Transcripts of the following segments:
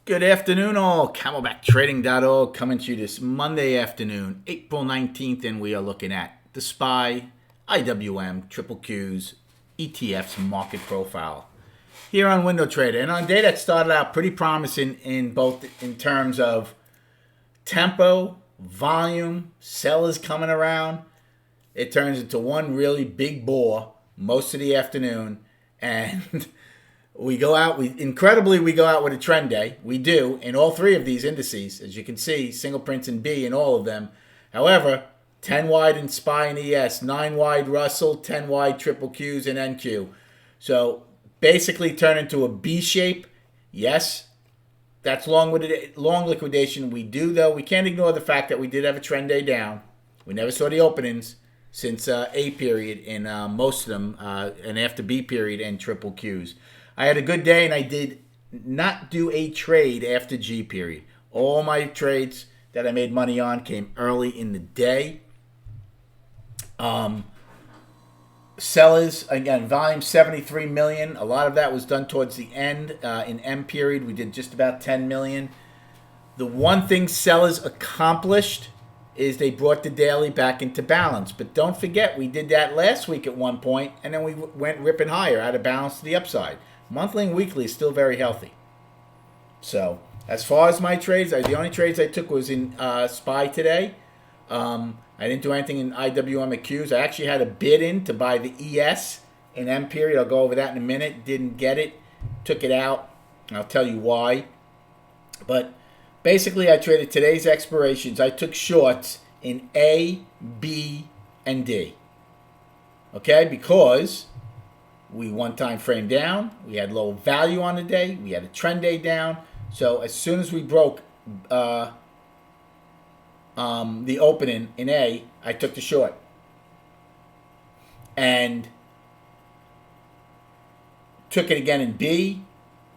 Good afternoon, all. CamelbackTrading.org coming to you this Monday afternoon, April 19th, and we are looking at the SPY, IWM, Triple Qs, ETFs market profile here on Window Trader. And on a day that started out pretty promising in both in terms of tempo, volume, sellers coming around, it turns into one really big bore most of the afternoon, and we go out, we go out with a trend day. We do in all three of these indices, as you can see, single prints in B in all of them. However, 10 wide in SPY and ES, 9 wide Russell, 10 wide Triple Qs and NQ. So basically turn into a B shape. Yes, that's long liquidation. We can't ignore the fact that we did have a trend day down. We never saw the openings since A period in most of them, and after B period and Triple Qs. I had a good day, and I did not do a trade after G period. All my trades that I made money on came early in the day. Sellers, again, volume 73 million. A lot of that was done towards the end. In M period, we did just about 10 million. The one thing sellers accomplished is they brought the daily back into balance. But don't forget, we did that last week at one point, and then we went ripping higher out of balance to the upside. Monthly and weekly is still very healthy. So as far as my trades, the only trades I took was in SPY today. I didn't do anything in IWM and Qs. I actually had a bid in to buy the ES in M period. I'll go over that in a minute. Didn't get it. Took it out. And I'll tell you why. But basically, I traded today's expirations. I took shorts in A, B, and D. Okay? Because we one time frame down. We had low value on the day. We had a trend day down. So as soon as we broke the opening in A, I took the short. And took it again in B.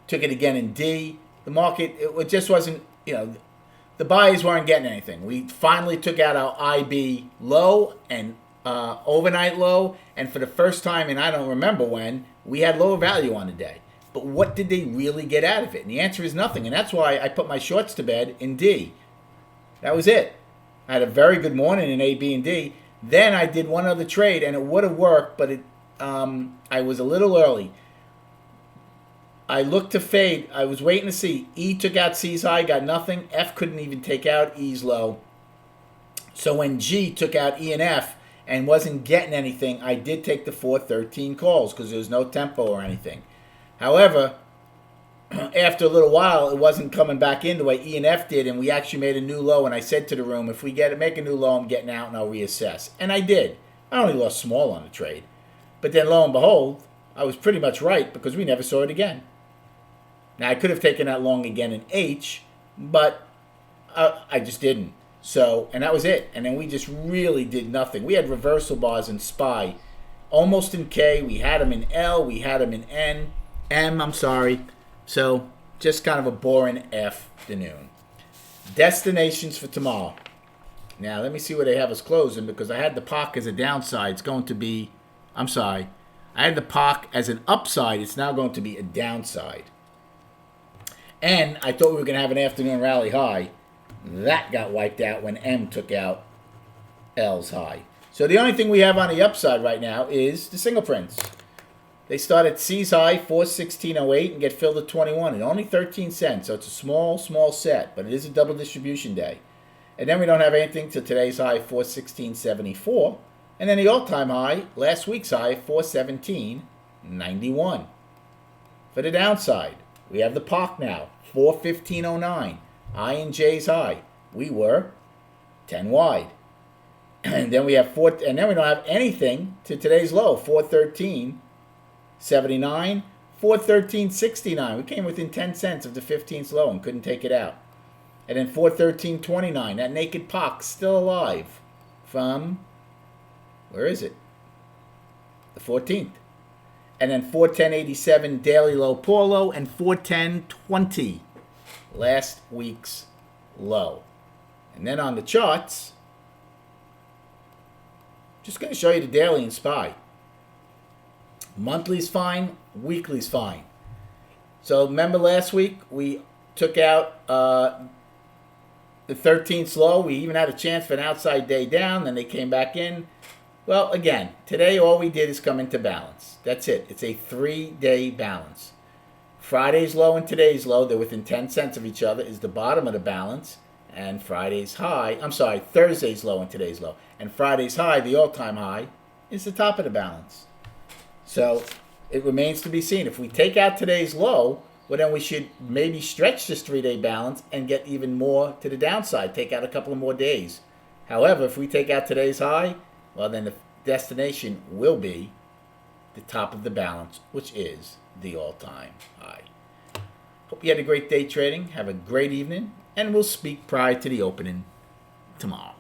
Took it again in D. The market, it just wasn't, the buyers weren't getting anything. We finally took out our IB low and overnight low, and for the first time, and I don't remember when, we had lower value on the day. But what did they really get out of it? And the answer is nothing, and that's why I put my shorts to bed in D. That was it. I had a very good morning in A, B, and D. Then I did one other trade, and it would have worked, but I was a little early. I looked to fade. I was waiting to see. E took out C's high, got nothing. F couldn't even take out E's low. So when G took out E and F, and wasn't getting anything, I did take the 413 calls because there was no tempo or anything. However, after a little while, it wasn't coming back in the way E and F did, and we actually made a new low, and I said to the room, if we make a new low, I'm getting out and I'll reassess. And I did. I only lost small on the trade. But then lo and behold, I was pretty much right because we never saw it again. Now, I could have taken that long again in H, but I just didn't. So, and that was it. And then we just really did nothing. We had reversal bars in SPY, almost in K. We had them in L. We had them in M. So, just kind of a boring afternoon. Destinations for tomorrow. Now, let me see where they have us closing because I had the POC as a downside. It's going to be, I had the POC as an upside. It's now going to be a downside. And I thought we were going to have an afternoon rally high. That got wiped out when M took out L's high. So the only thing we have on the upside right now is the single prints. They start at C's high, 416.08, and get filled at 21 at only 13 cents. So it's a small set, but it is a double distribution day. And then we don't have anything till today's high, 416.74. And then the all-time high, last week's high, 417.91. For the downside, we have the POC now, 415.09. I and J's high. We were 10 wide. And then we have and then we don't have anything to today's low, 413.79, 413.69. We came within 10 cents of the 15th low and couldn't take it out. And then 413.29. That naked POC still alive from, where is it? The 14th. And then 410.87 daily low, poor low, and 410.20 last week's low. And then on the charts, just going to show you the daily and SPY. Monthly's fine, weekly's fine. So remember last week we took out the 13th low. We even had a chance for an outside day down. Then they came back in. Well, again, today all we did is come into balance. That's it. It's a 3-day balance. Friday's low and today's low, they're within 10 cents of each other, is the bottom of the balance. And Thursday's low and today's low. And Friday's high, the all-time high, is the top of the balance. So it remains to be seen. If we take out today's low, well, then we should maybe stretch this 3-day balance and get even more to the downside, take out a couple of more days. However, if we take out today's high, well, then the destination will be the top of the balance, which is the all-time high. Hope you had a great day trading. Have a great evening, and we'll speak prior to the opening tomorrow.